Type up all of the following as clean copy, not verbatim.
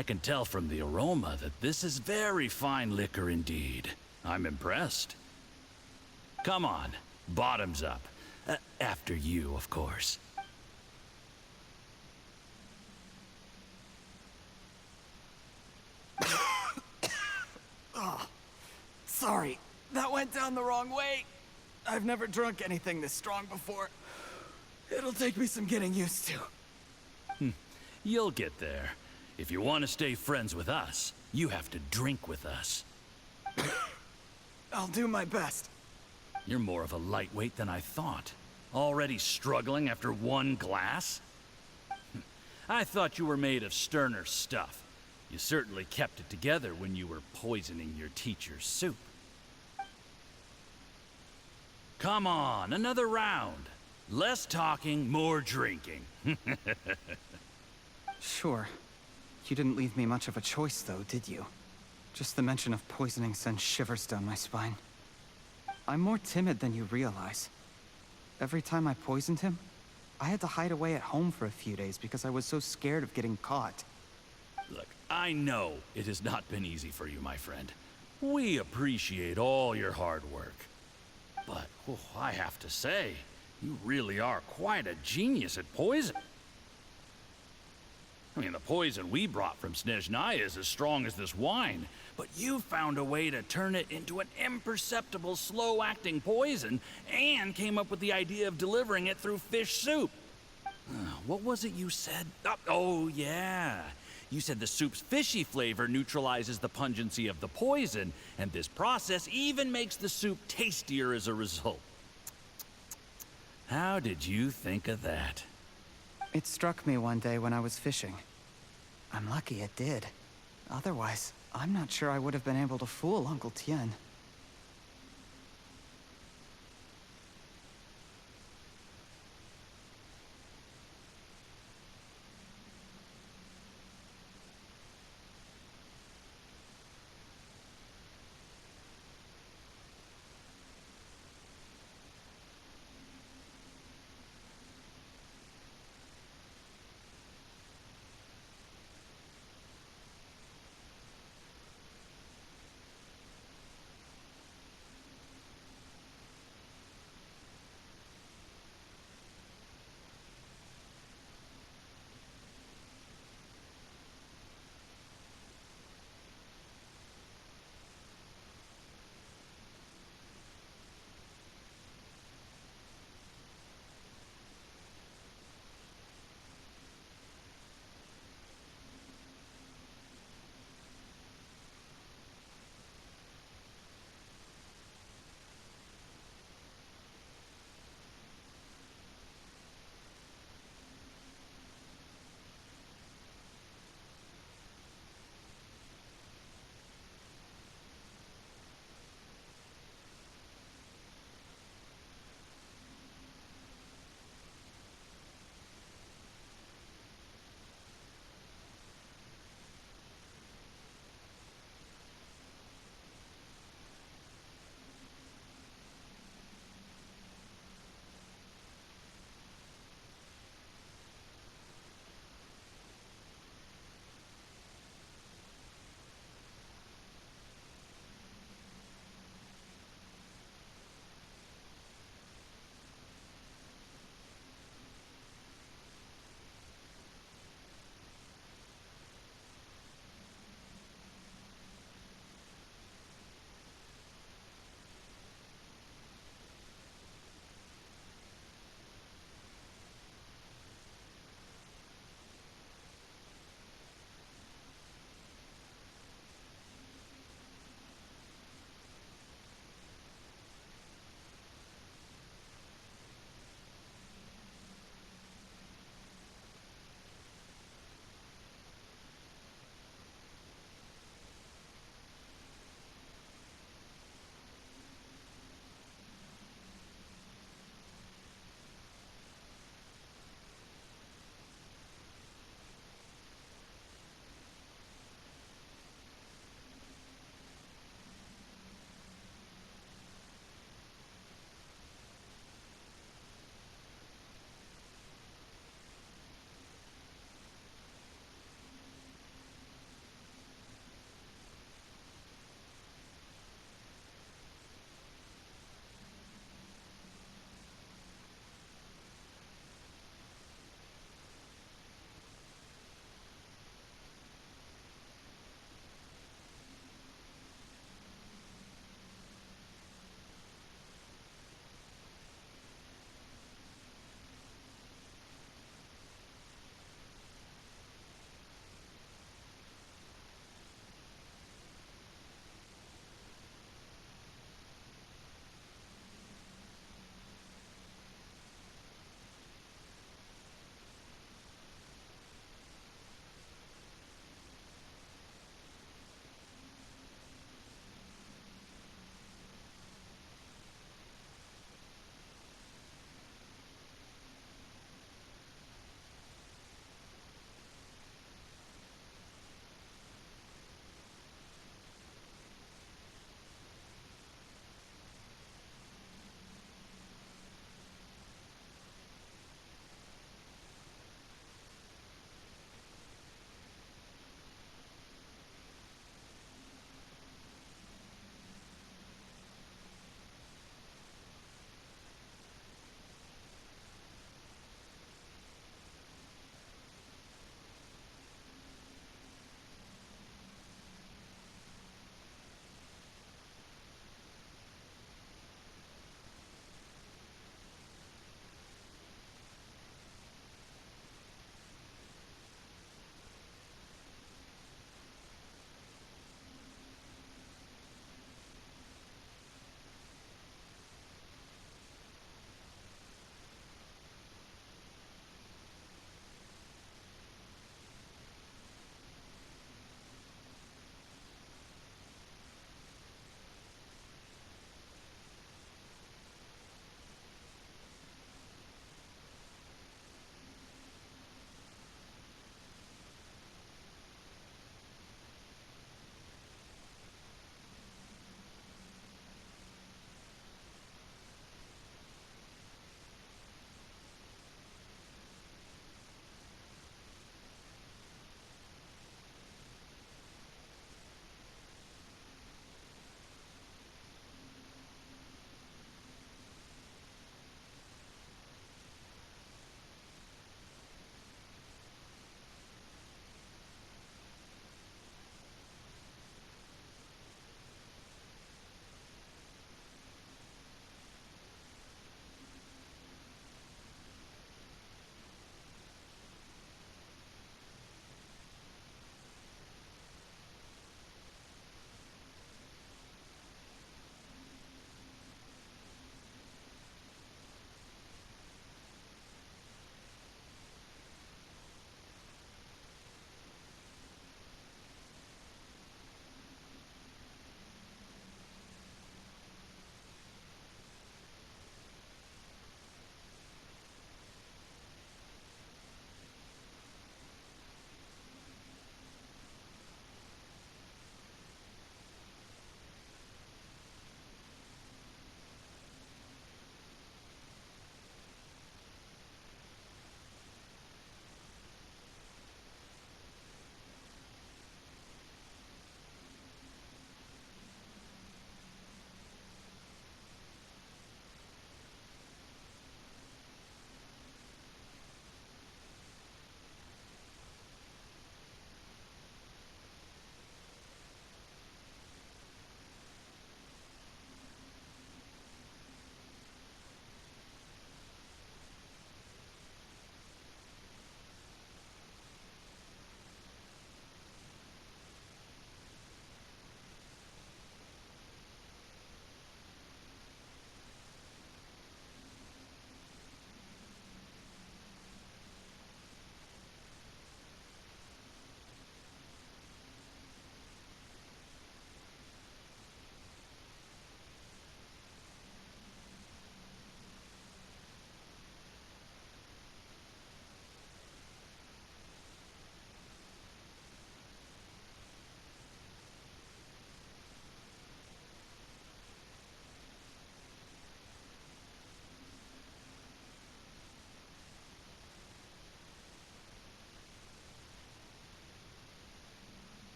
I can tell from the aroma that this is very fine liquor indeed. I'm impressed. Come on, bottoms up. After you, of course. Oh, sorry, that went down the wrong way. I've never drunk anything this strong before. It'll take me some getting used to. You'll get there. If you want to stay friends with us, you have to drink with us. I'll do my best. You're more of a lightweight than I thought. Already struggling after one glass? I thought you were made of sterner stuff. You certainly kept it together when you were poisoning your teacher's soup. Come on, another round. Less talking, more drinking. Sure. You didn't leave me much of a choice, though, did you? Just the mention of poisoning sends shivers down my spine. I'm more timid than you realize. Every time I poisoned him, I had to hide away at home for a few days because I was so scared of getting caught. Look, I know it has not been easy for you, my friend. We appreciate all your hard work. But, I have to say, you really are quite a genius at poison. I mean, the poison we brought from Snezhnaya is as strong as this wine, but you found a way to turn it into an imperceptible, slow-acting poison, and came up with the idea of delivering it through fish soup. What was it you said? Oh, yeah. You said the soup's fishy flavor neutralizes the pungency of the poison, and this process even makes the soup tastier as a result. How did you think of that? It struck me one day when I was fishing. I'm lucky it did. Otherwise, I'm not sure I would have been able to fool Uncle Tien.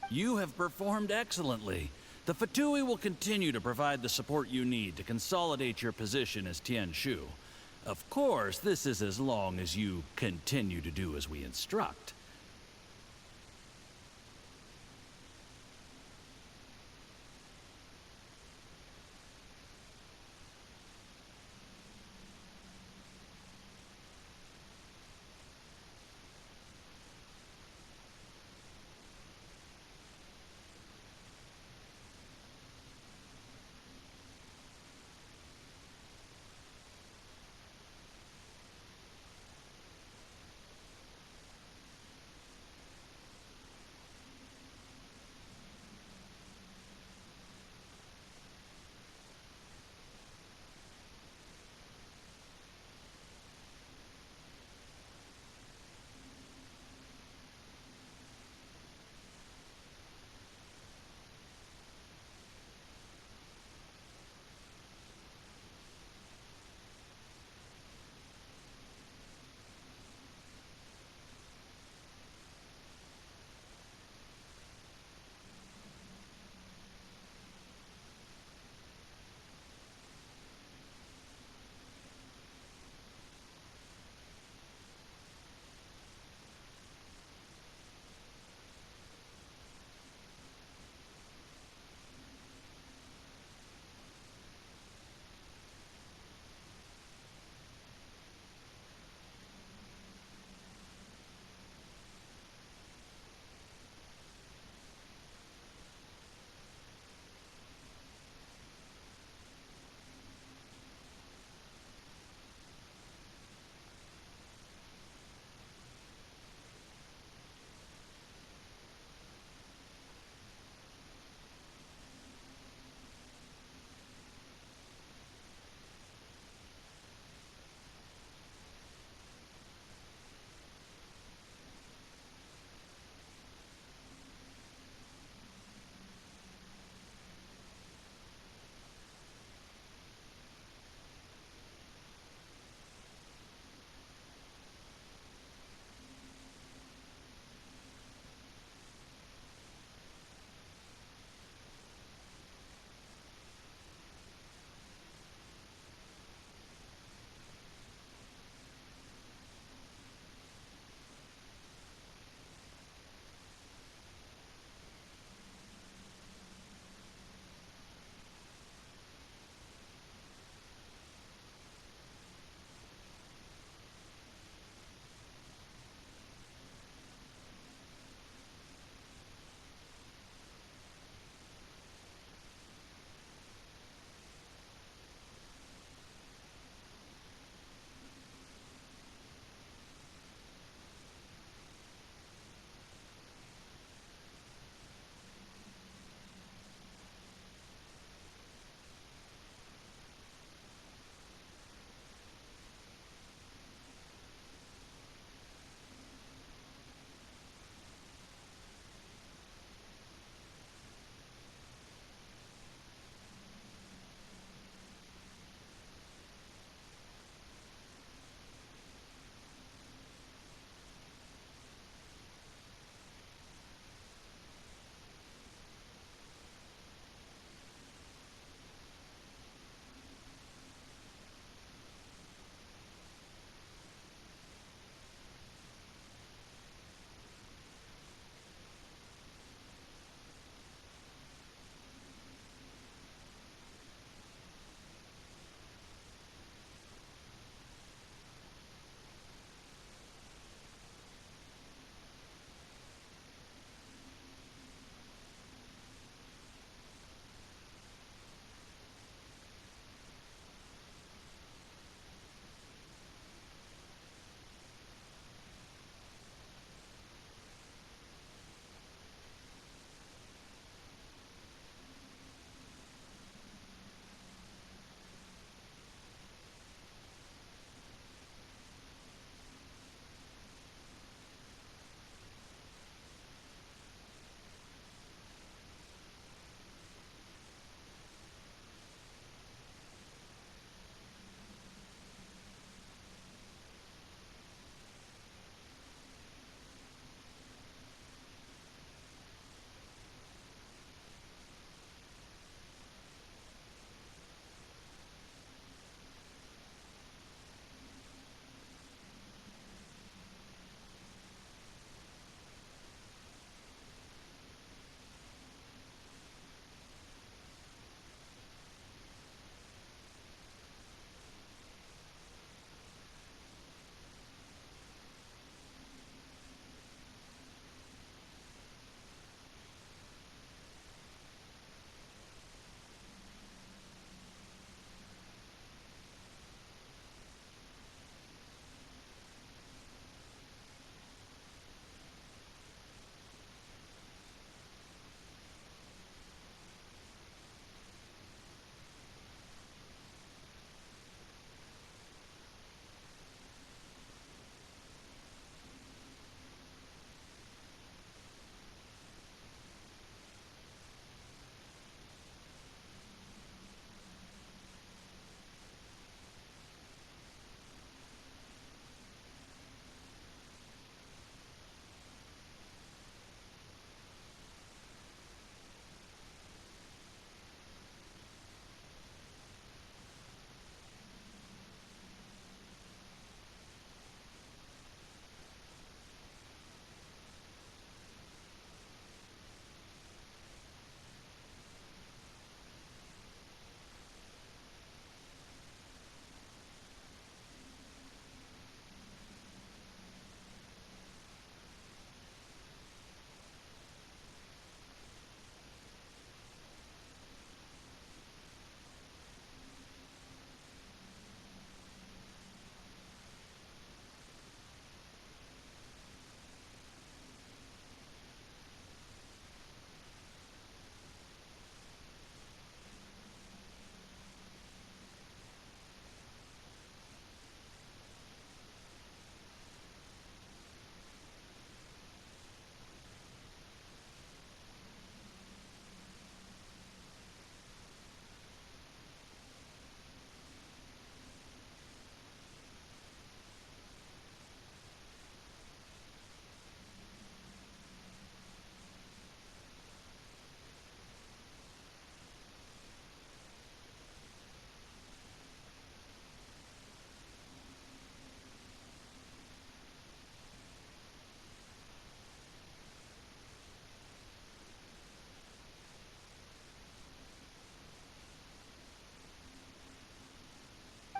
You have performed excellently. The Fatui will continue to provide the support you need to consolidate your position as Tian Shu. Of course, this is as long as you continue to do as we instruct.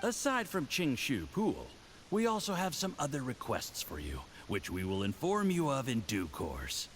Aside from Qingshu Pool, we also have some other requests for you, which we will inform you of in due course.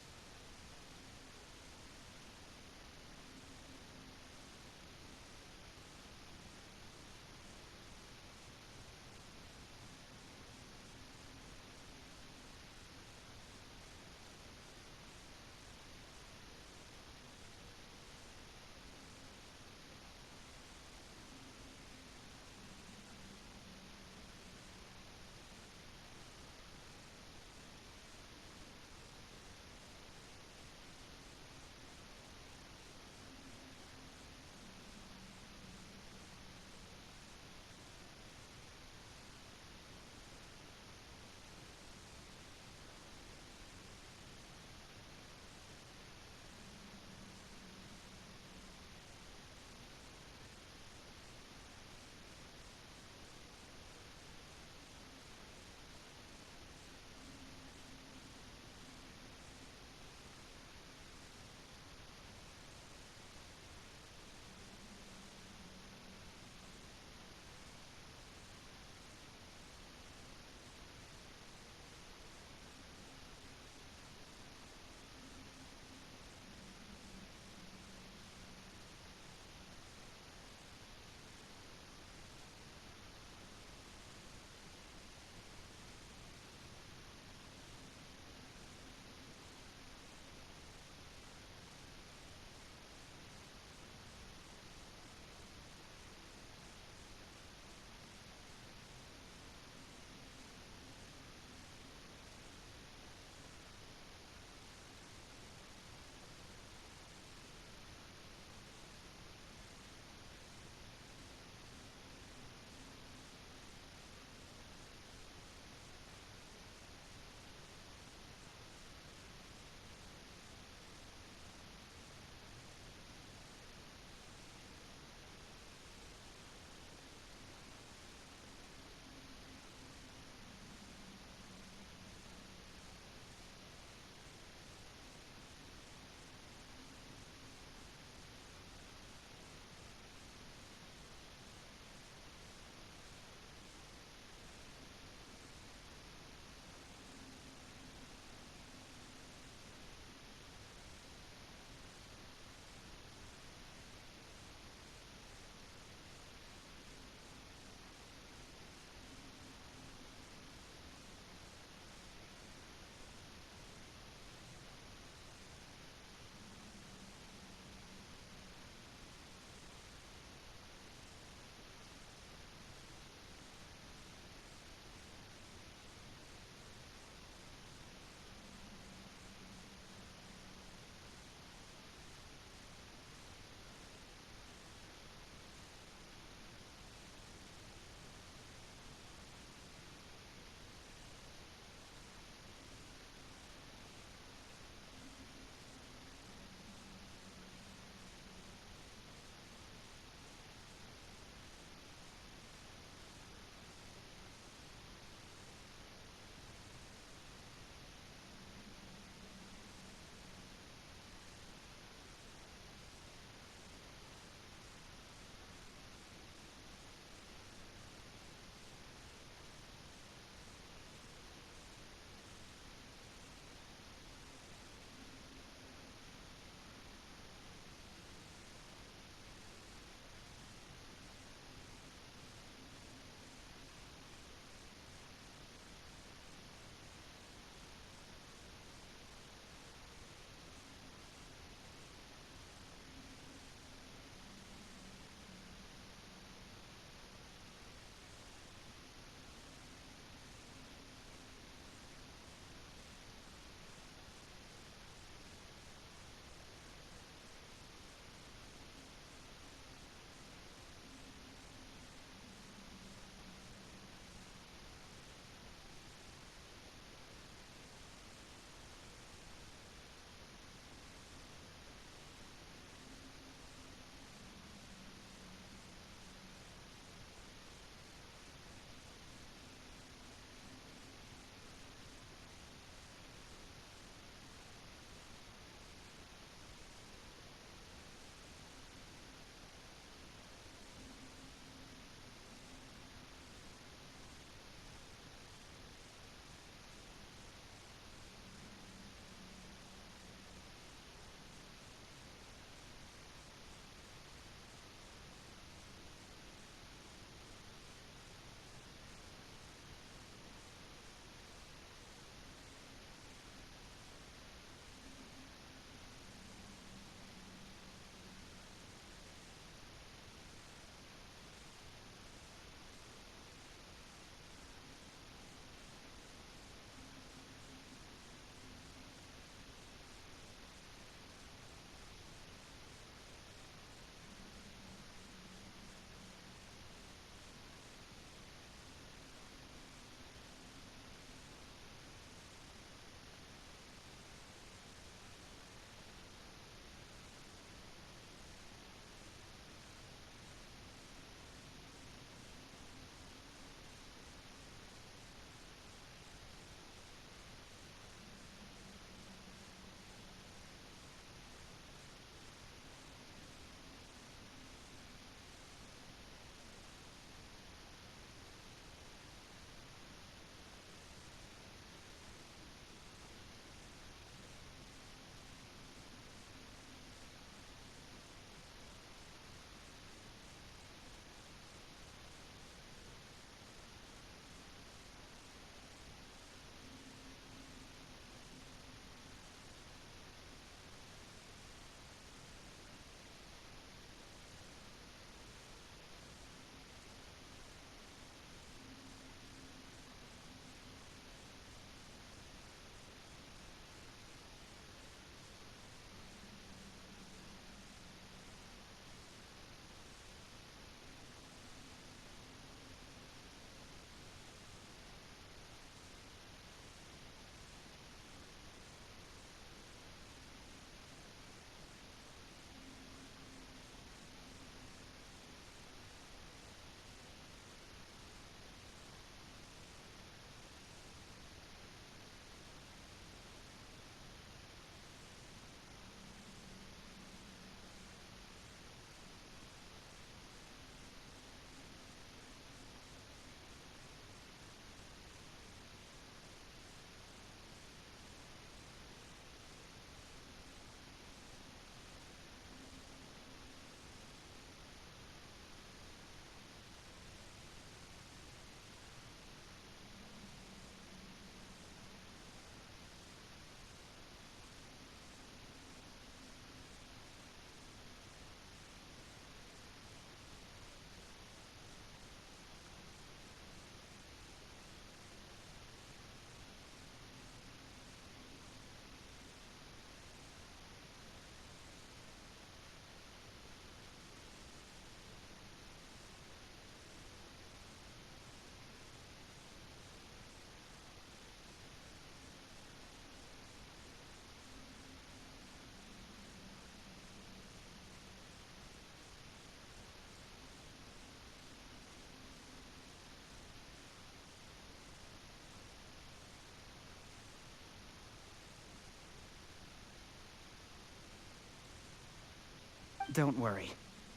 Don't worry.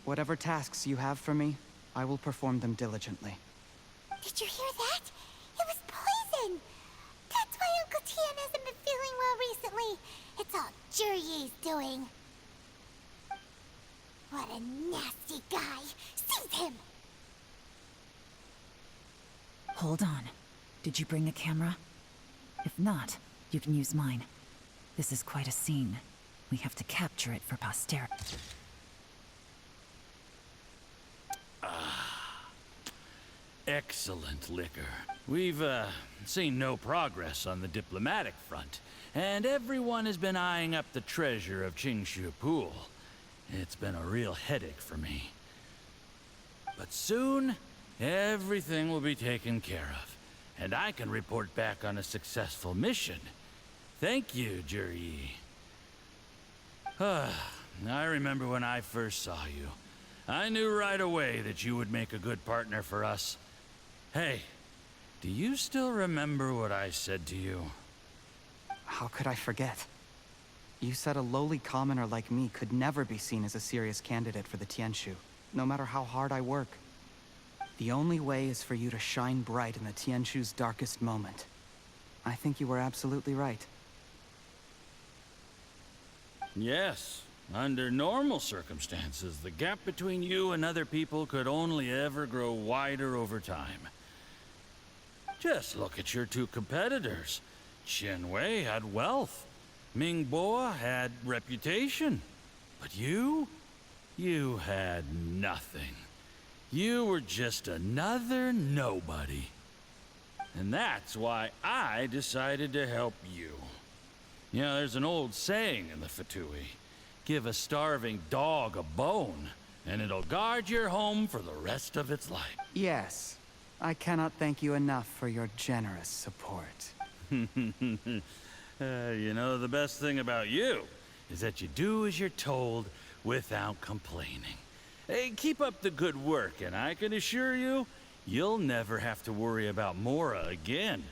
Whatever tasks you have for me, I will perform them diligently. Did you hear that? It was poison! That's why Uncle Tian hasn't been feeling well recently. It's all Zhiyi's doing. What a nasty guy! Seize him! Hold on. Did you bring a camera? If not, you can use mine. This is quite a scene. We have to capture it for posterity. Excellent liquor. We've, seen no progress on the diplomatic front, and everyone has been eyeing up the treasure of Qingshu Pool. It's been a real headache for me. But soon, everything will be taken care of, and I can report back on a successful mission. Thank you, Zhiyi. I remember when I first saw you. I knew right away that you would make a good partner for us. Hey, do you still remember what I said to you? How could I forget? You said a lowly commoner like me could never be seen as a serious candidate for the Tianshu, no matter how hard I work. The only way is for you to shine bright in the Tianshu's darkest moment. I think you were absolutely right. Yes. Under normal circumstances, the gap between you and other people could only ever grow wider over time. Just look at your two competitors. Chen Wei had wealth. Ming Bo had reputation. But you had nothing. You were just another nobody. And that's why I decided to help you. You know, there's an old saying in the Fatui. Give a starving dog a bone, and it'll guard your home for the rest of its life. Yes. I cannot thank you enough for your generous support. You know, the best thing about you is that you do as you're told without complaining. Hey, keep up the good work, and I can assure you, you'll never have to worry about Mora again.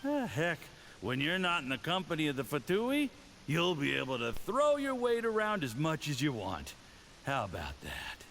Heck, when you're not in the company of the Fatui, you'll be able to throw your weight around as much as you want. How about that?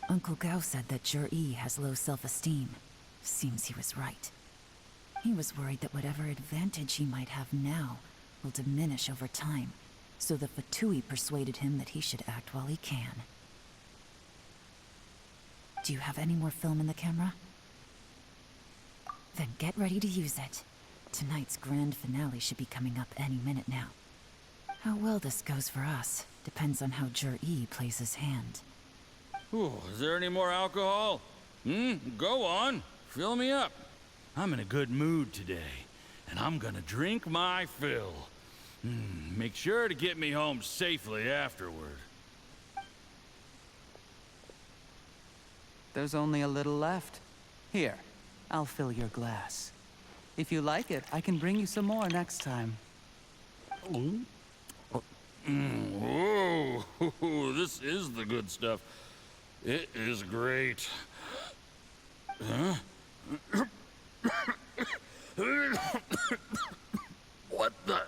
Uncle Gao said that Zhiyi has low self-esteem. Seems he was right. He was worried that whatever advantage he might have now will diminish over time, so the Fatui persuaded him that he should act while he can. Do you have any more film in the camera? Then get ready to use it. Tonight's grand finale should be coming up any minute now. How well this goes for us depends on how Zhiyi plays his hand. Ooh, is there any more alcohol? Go on. Fill me up. I'm in a good mood today, and I'm gonna drink my fill. Make sure to get me home safely afterward. There's only a little left. Here, I'll fill your glass. If you like it, I can bring you some more next time. Whoa, this is the good stuff. It is great. Huh? What the?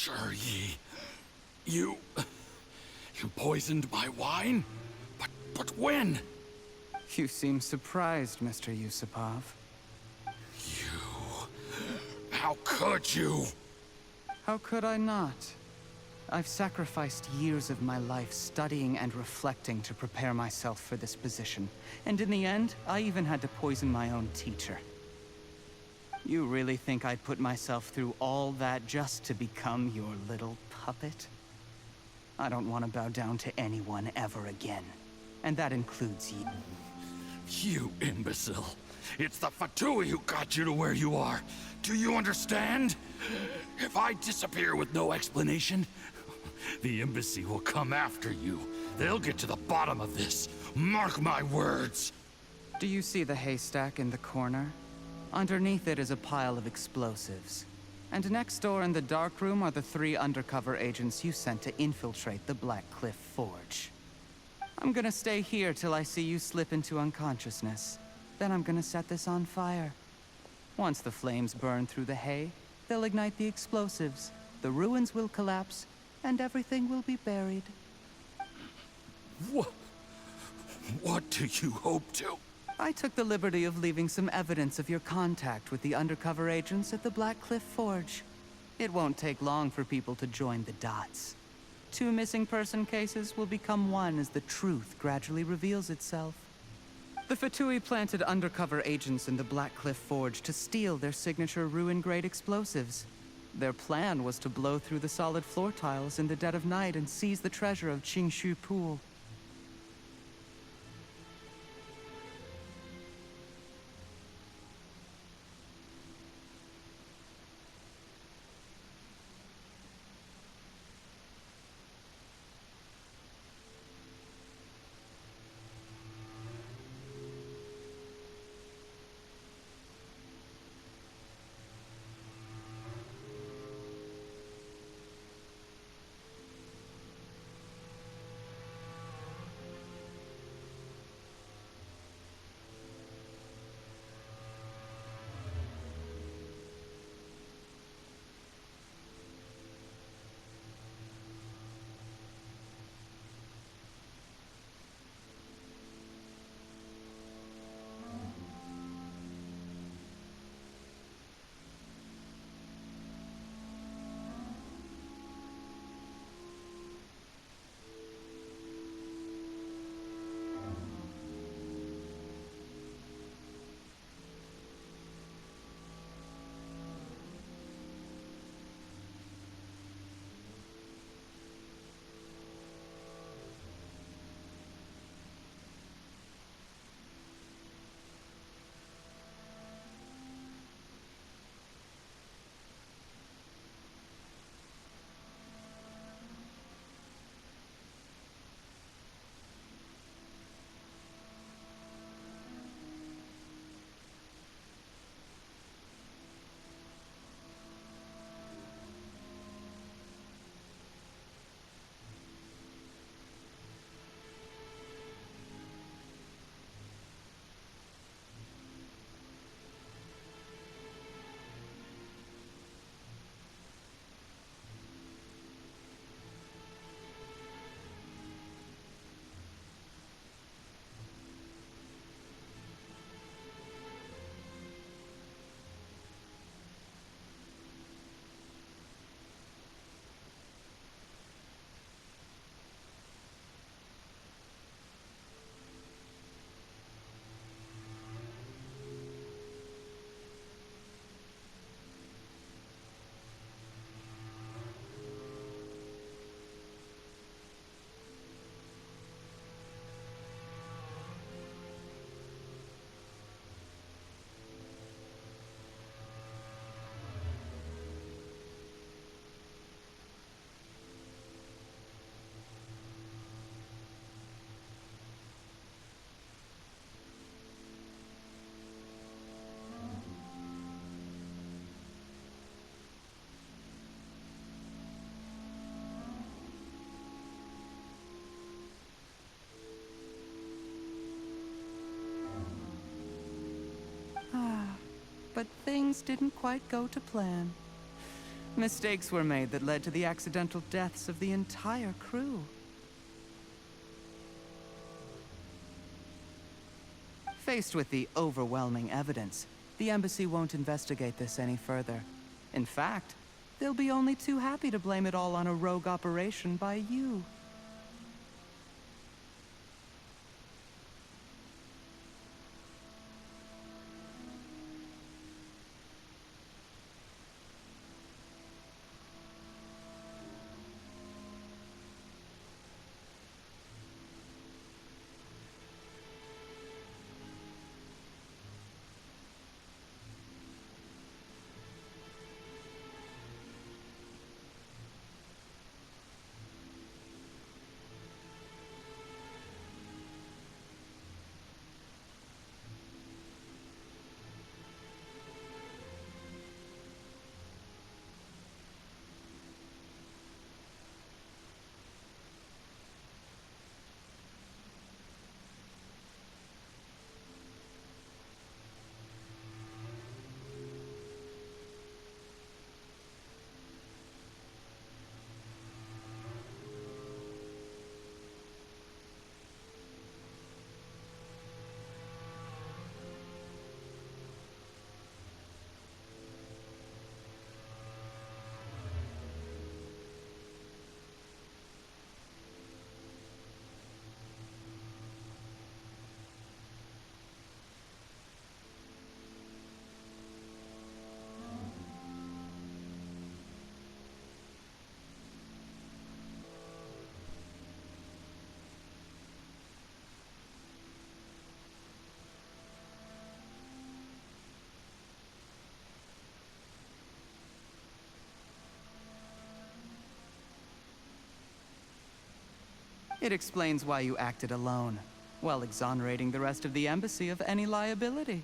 Zhiyi, you poisoned my wine? But when? You seem surprised, Mr. Yusupov. How could you? How could I not? I've sacrificed years of my life studying and reflecting to prepare myself for this position. And in the end, I even had to poison my own teacher. You really think I'd put myself through all that just to become your little puppet? I don't want to bow down to anyone ever again. And that includes you. You imbecile. It's the Fatui who got you to where you are. Do you understand? If I disappear with no explanation, the embassy will come after you. They'll get to the bottom of this. Mark my words. Do you see the haystack in the corner? Underneath it is a pile of explosives. And next door in the dark room are the 3 undercover agents you sent to infiltrate the Black Cliff Forge. I'm gonna stay here till I see you slip into unconsciousness. Then I'm gonna set this on fire. Once the flames burn through the hay, they'll ignite the explosives, the ruins will collapse, and everything will be buried. What do you hope to? I took the liberty of leaving some evidence of your contact with the undercover agents at the Black Cliff Forge. It won't take long for people to join the dots. 2 missing person cases will become 1 as the truth gradually reveals itself. The Fatui planted undercover agents in the Black Cliff Forge to steal their signature ruin-grade explosives. Their plan was to blow through the solid floor tiles in the dead of night and seize the treasure of Qingshu Pool. But things didn't quite go to plan. Mistakes were made that led to the accidental deaths of the entire crew. Faced with the overwhelming evidence, the embassy won't investigate this any further. In fact, they'll be only too happy to blame it all on a rogue operation by you. It explains why you acted alone, while exonerating the rest of the embassy of any liability.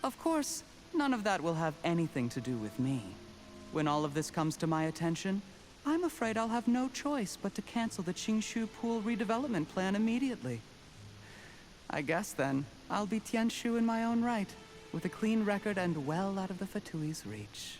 Of course, none of that will have anything to do with me. When all of this comes to my attention, I'm afraid I'll have no choice but to cancel the Qingshu Pool redevelopment plan immediately. I guess then, I'll be Tianshu in my own right, with a clean record and well out of the Fatui's reach.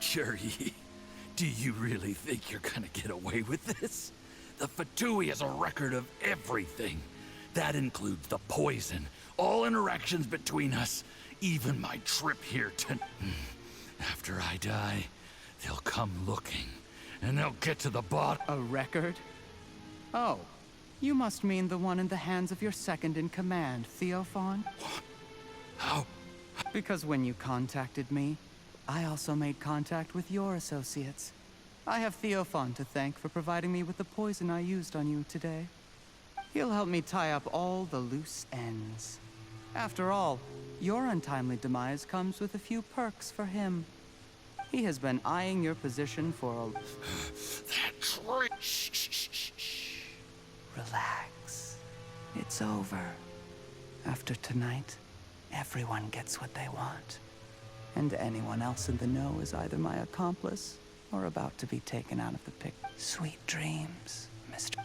Zhiyi, do you really think you're gonna get away with this? The Fatui has a record of everything. That includes the poison, all interactions between us, even my trip here to... After I die, they'll come looking, and they'll get to the bottom... A record? Oh, you must mean the one in the hands of your second-in-command, Theophan? What? How? Because when you contacted me, I also made contact with your associates. I have Theophan to thank for providing me with the poison I used on you today. He'll help me tie up all the loose ends. After all, your untimely demise comes with a few perks for him. He has been eyeing your position for a... That's right. Shh, shh, shh, shh, shh. Relax. It's over. After tonight, everyone gets what they want. And anyone else in the know is either my accomplice or about to be taken out of the pic. Sweet dreams, Mr.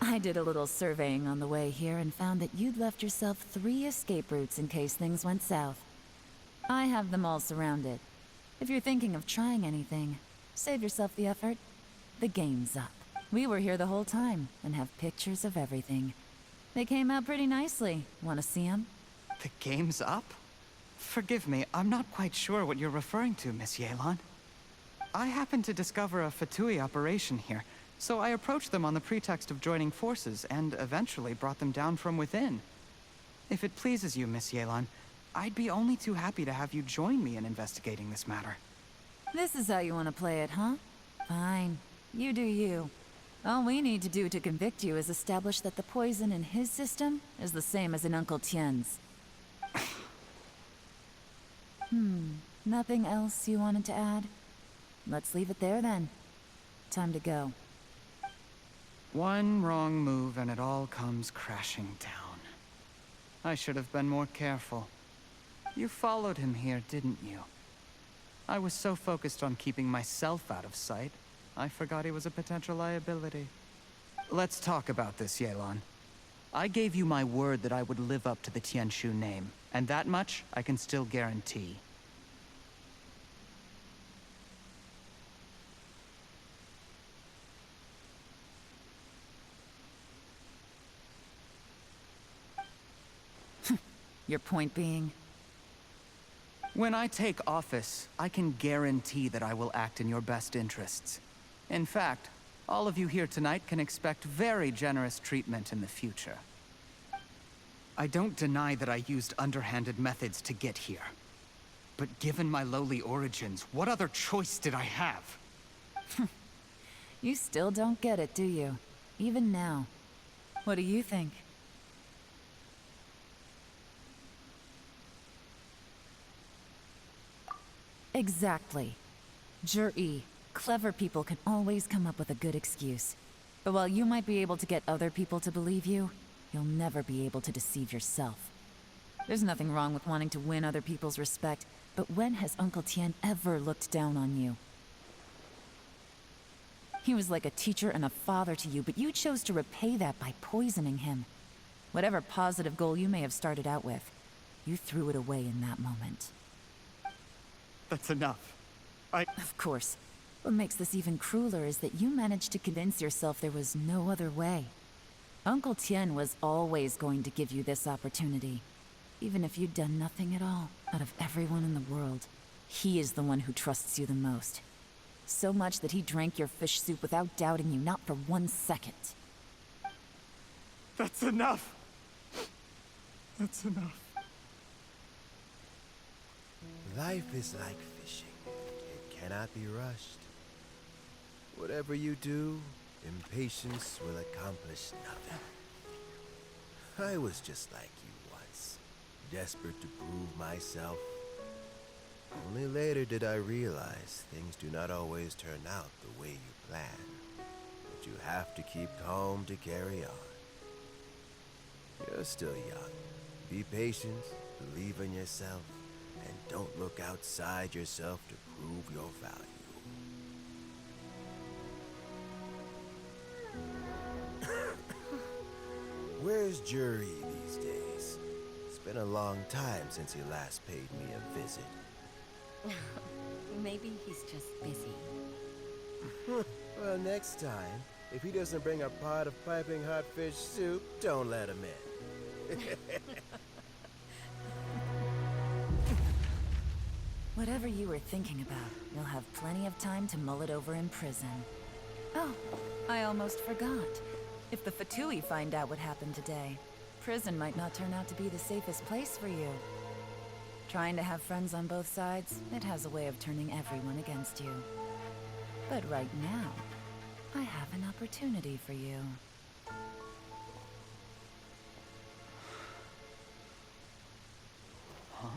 I did a little surveying on the way here and found that you'd left yourself 3 escape routes in case things went south. I have them all surrounded. If you're thinking of trying anything, save yourself the effort. The game's up. We were here the whole time and have pictures of everything. They came out pretty nicely. Want to see them? The game's up? Forgive me, I'm not quite sure what you're referring to, Miss Yelan. I happened to discover a Fatui operation here, so I approached them on the pretext of joining forces and eventually brought them down from within. If it pleases you, Miss Yelan, I'd be only too happy to have you join me in investigating this matter. This is how you want to play it, huh? Fine. You do you. All we need to do to convict you is establish that the poison in his system is the same as in Uncle Tien's. Nothing else you wanted to add? Let's leave it there then. Time to go. One wrong move and it all comes crashing down. I should have been more careful. You followed him here, didn't you? I was so focused on keeping myself out of sight, I forgot he was a potential liability. Let's talk about this, Yelan. I gave you my word that I would live up to the Tianshu name, and that much I can still guarantee. Your point being? When I take office, I can guarantee that I will act in your best interests. In fact, all of you here tonight can expect very generous treatment in the future. I don't deny that I used underhanded methods to get here. But given my lowly origins, what other choice did I have? You still don't get it, do you? Even now. What do you think? Exactly. Zhiyi, clever people can always come up with a good excuse. But while you might be able to get other people to believe you, you'll never be able to deceive yourself. There's nothing wrong with wanting to win other people's respect, but when has Uncle Tien ever looked down on you? He was like a teacher and a father to you, but you chose to repay that by poisoning him. Whatever positive goal you may have started out with, you threw it away in that moment. That's enough. Of course. What makes this even crueler is that you managed to convince yourself there was no other way. Uncle Tien was always going to give you this opportunity. Even if you'd done nothing at all. Out of everyone in the world, he is the one who trusts you the most. So much that he drank your fish soup without doubting you, not for 1 second. That's enough! That's enough. Life is like fishing. It cannot be rushed. Whatever you do, impatience will accomplish nothing. I was just like you once, desperate to prove myself. Only later did I realize things do not always turn out the way you plan. But you have to keep calm to carry on. You're still young. Be patient, believe in yourself, and don't look outside yourself to prove your value. Where's Zhiyi these days? It's been a long time since he last paid me a visit. Maybe he's just busy. Well, next time, if he doesn't bring a pot of piping hot fish soup, don't let him in. Whatever you were thinking about, you'll have plenty of time to mull it over in prison. Oh, I almost forgot. If the Fatui find out what happened today, prison might not turn out to be the safest place for you. Trying to have friends on both sides, it has a way of turning everyone against you. But right now, I have an opportunity for you. Huh?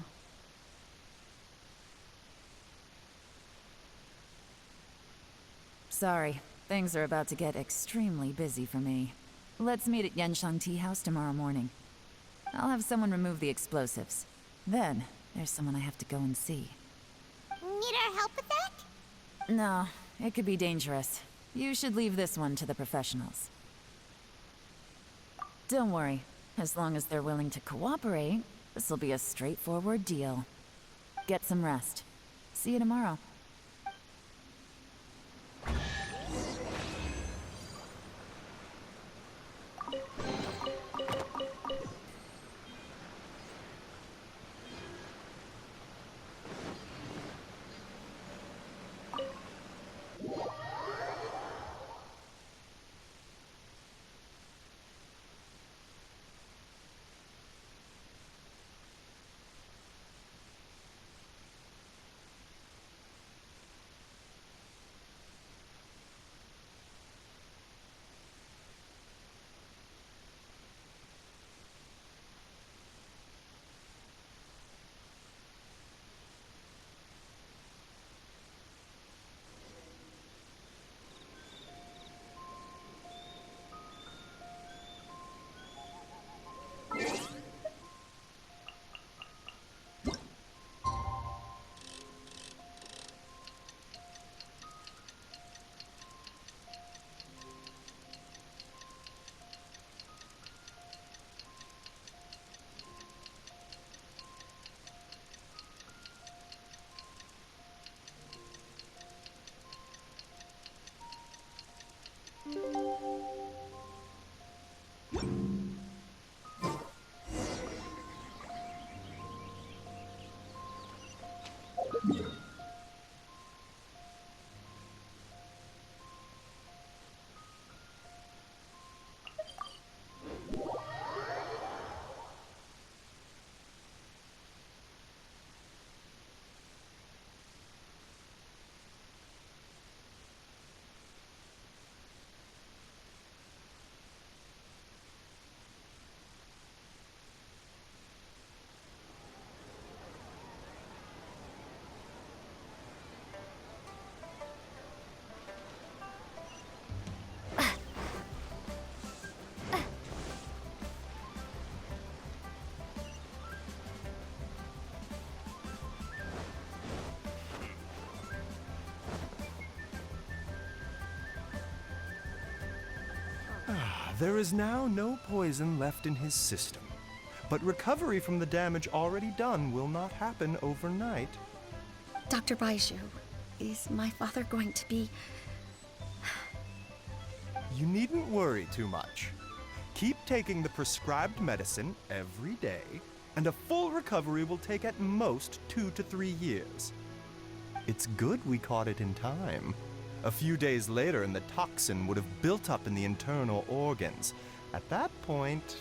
Sorry, things are about to get extremely busy for me. Let's meet at Genshin Tea House tomorrow morning. I'll have someone remove the explosives. Then, there's someone I have to go and see. Need our help with that? No, it could be dangerous. You should leave this one to the professionals. Don't worry. As long as they're willing to cooperate, this'll be a straightforward deal. Get some rest. See you tomorrow. There is now no poison left in his system, but recovery from the damage already done will not happen overnight. Dr. Baiju, is my father going to be... You needn't worry too much. Keep taking the prescribed medicine every day, and a full recovery will take at most 2 to 3 years. It's good we caught it in time. A few days later, and the toxin would have built up in the internal organs. At that point,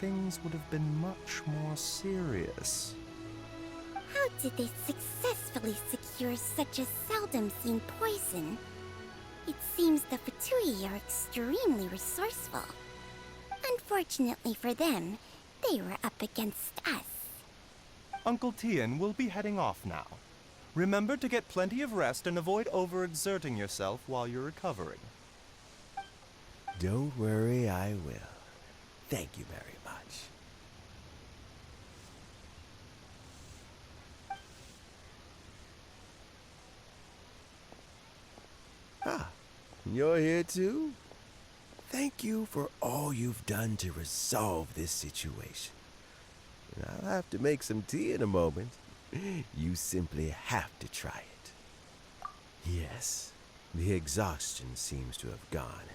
things would have been much more serious. How did they successfully secure such a seldom seen poison? It seems the Fatui are extremely resourceful. Unfortunately for them, they were up against us. Uncle Tian will be heading off now. Remember to get plenty of rest and avoid overexerting yourself while you're recovering. Don't worry, I will. Thank you very much. Ah, you're here too? Thank you for all you've done to resolve this situation. I'll have to make some tea in a moment. You simply have to try it. Yes, the exhaustion seems to have gone.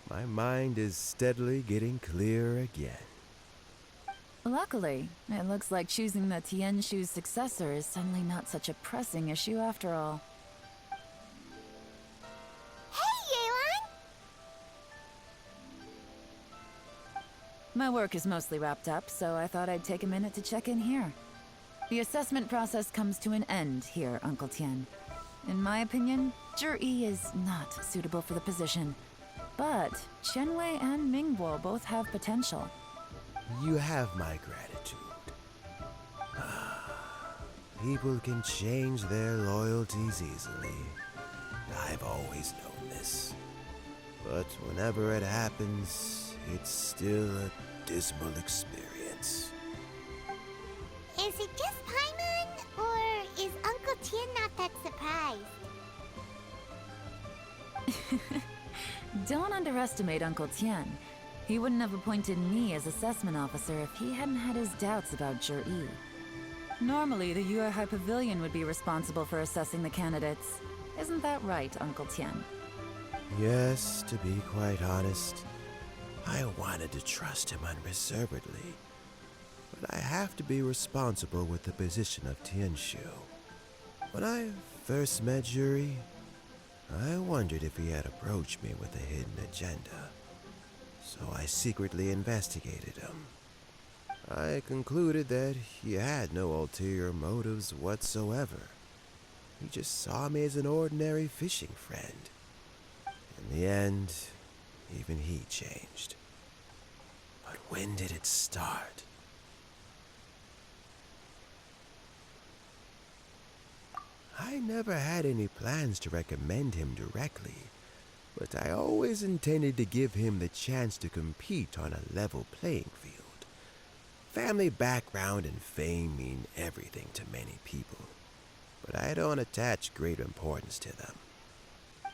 My mind is steadily getting clearer again. Luckily, it looks like choosing the Tianshu's successor is suddenly not such a pressing issue after all. Hey, Yelan! My work is mostly wrapped up, so I thought I'd take a minute to check in here. The assessment process comes to an end here, Uncle Tian. In my opinion, Zhiyi is not suitable for the position. But Qianwei and Mingguo both have potential. You have my gratitude. People can change their loyalties easily. I've always known this. But whenever it happens, it's still a dismal experience. Is it just Paimon, or is Uncle Tian not that surprised? Don't underestimate Uncle Tian. He wouldn't have appointed me as assessment officer if he hadn't had his doubts about Zhiyi. Normally, the Yuehai Pavilion would be responsible for assessing the candidates. Isn't that right, Uncle Tian? Yes, to be quite honest, I wanted to trust him unreservedly. But I have to be responsible with the position of Tianshu. When I first met Zhiyi, I wondered if he had approached me with a hidden agenda. So I secretly investigated him. I concluded that he had no ulterior motives whatsoever. He just saw me as an ordinary fishing friend. In the end, even he changed. But when did it start? I never had any plans to recommend him directly, but I always intended to give him the chance to compete on a level playing field. Family background and fame mean everything to many people, but I don't attach great importance to them.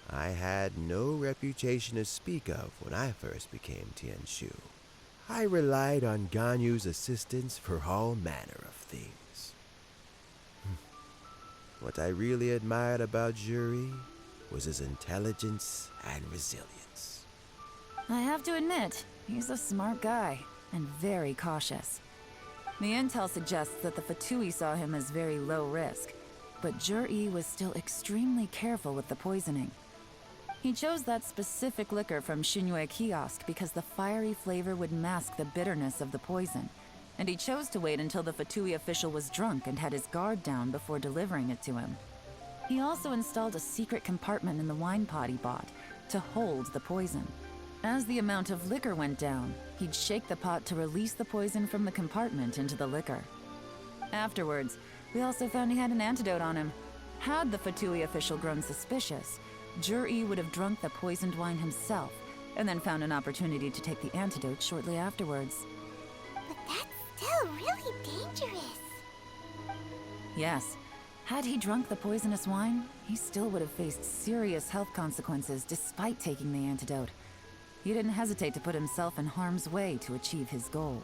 I had no reputation to speak of when I first became Tianshu. I relied on Ganyu's assistance for all manner of things. What I really admired about Zhiyi was his intelligence and resilience. I have to admit, he's a smart guy, and very cautious. The intel suggests that the Fatui saw him as very low risk, but Zhiyi was still extremely careful with the poisoning. He chose that specific liquor from Xingyue kiosk because the fiery flavor would mask the bitterness of the poison, and he chose to wait until the Fatui official was drunk and had his guard down before delivering it to him. He also installed a secret compartment in the wine pot he bought to hold the poison. As the amount of liquor went down, he'd shake the pot to release the poison from the compartment into the liquor. Afterwards, we also found he had an antidote on him. Had the Fatui official grown suspicious, Zhiyi would have drunk the poisoned wine himself, and then found an opportunity to take the antidote shortly afterwards. But that's still really dangerous. Yes. Had he drunk the poisonous wine, he still would have faced serious health consequences despite taking the antidote. He didn't hesitate to put himself in harm's way to achieve his goal.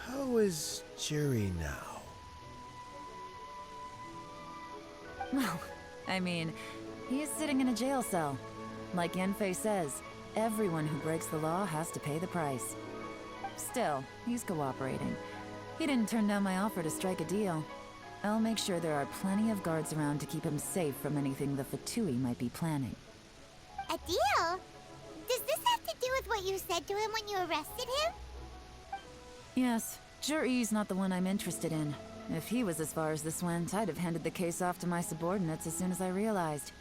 How is Zhiyi now? Well, I mean, he is sitting in a jail cell. Like Yanfei says, everyone who breaks the law has to pay the price. Still, he's cooperating. He didn't turn down my offer to strike a deal. I'll make sure there are plenty of guards around to keep him safe from anything the Fatui might be planning. A deal? Does this have to do with what you said to him when you arrested him? Yes, Zhiyi's not the one I'm interested in. If he was as far as this went, I'd have handed the case off to my subordinates as soon as I realized.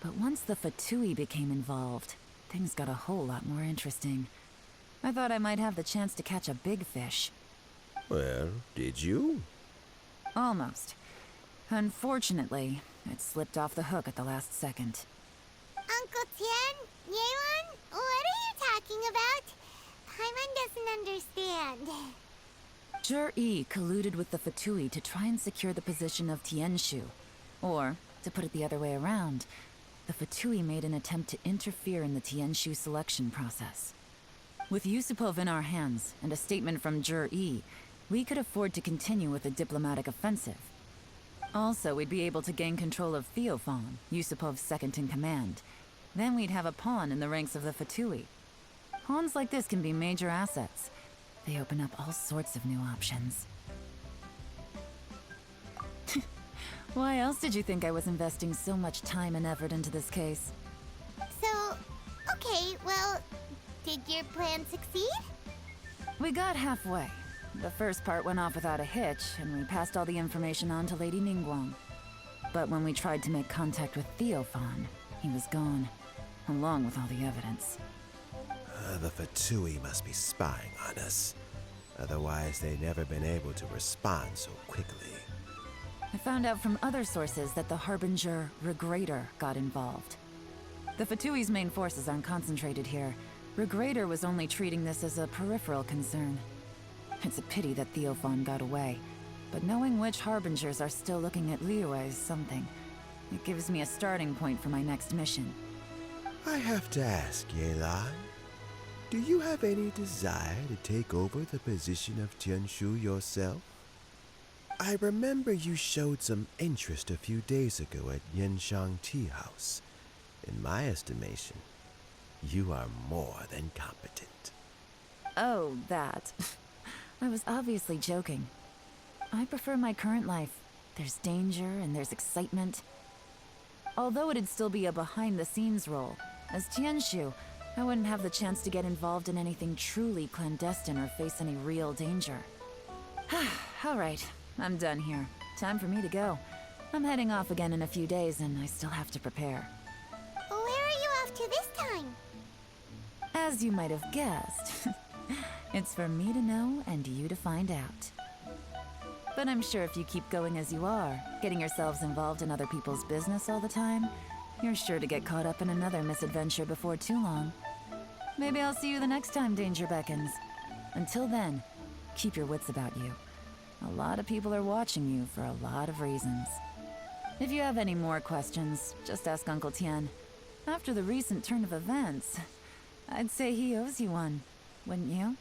But once the Fatui became involved, things got a whole lot more interesting. I thought I might have the chance to catch a big fish. Well, did you? Almost. Unfortunately, it slipped off the hook at the last second. Uncle Tian? Yelan? What are you talking about? Paimon doesn't understand. Zhiyi colluded with the Fatui to try and secure the position of Tianshu. Or, to put it the other way around, the Fatui made an attempt to interfere in the Tianshu selection process. With Yusupov in our hands, and a statement from Zhiyi, we could afford to continue with a diplomatic offensive. Also, we'd be able to gain control of Theophan, Yusupov's second-in-command. Then we'd have a pawn in the ranks of the Fatui. Pawns like this can be major assets. They open up all sorts of new options. Why else did you think I was investing so much time and effort into this case? So, okay, well, did your plan succeed? We got halfway. The first part went off without a hitch, and we passed all the information on to Lady Ningguang. But when we tried to make contact with Theophan, he was gone, along with all the evidence. The Fatui must be spying on us. Otherwise, they'd never been able to respond so quickly. I found out from other sources that the Harbinger Regrator got involved. The Fatui's main forces aren't concentrated here. Regrator was only treating this as a peripheral concern. It's a pity that Theophan got away, but knowing which Harbingers are still looking at Liyue is something. It gives me a starting point for my next mission. I have to ask, Yelan, do you have any desire to take over the position of Tianshu yourself? I remember you showed some interest a few days ago at Yenshang Tea House. In my estimation, you are more than competent. Oh, that. I was obviously joking. I prefer my current life. There's danger and there's excitement. Although it'd still be a behind-the-scenes role, as Tianshu, I wouldn't have the chance to get involved in anything truly clandestine or face any real danger. All right, I'm done here. Time for me to go. I'm heading off again in a few days, and I still have to prepare. Where are you off to this time? As you might have guessed, it's for me to know and you to find out. But I'm sure if you keep going as you are, getting yourselves involved in other people's business all the time, you're sure to get caught up in another misadventure before too long. Maybe I'll see you the next time danger beckons. Until then, keep your wits about you. A lot of people are watching you for a lot of reasons. If you have any more questions, just ask Uncle Tian. After the recent turn of events, I'd say he owes you one, wouldn't you?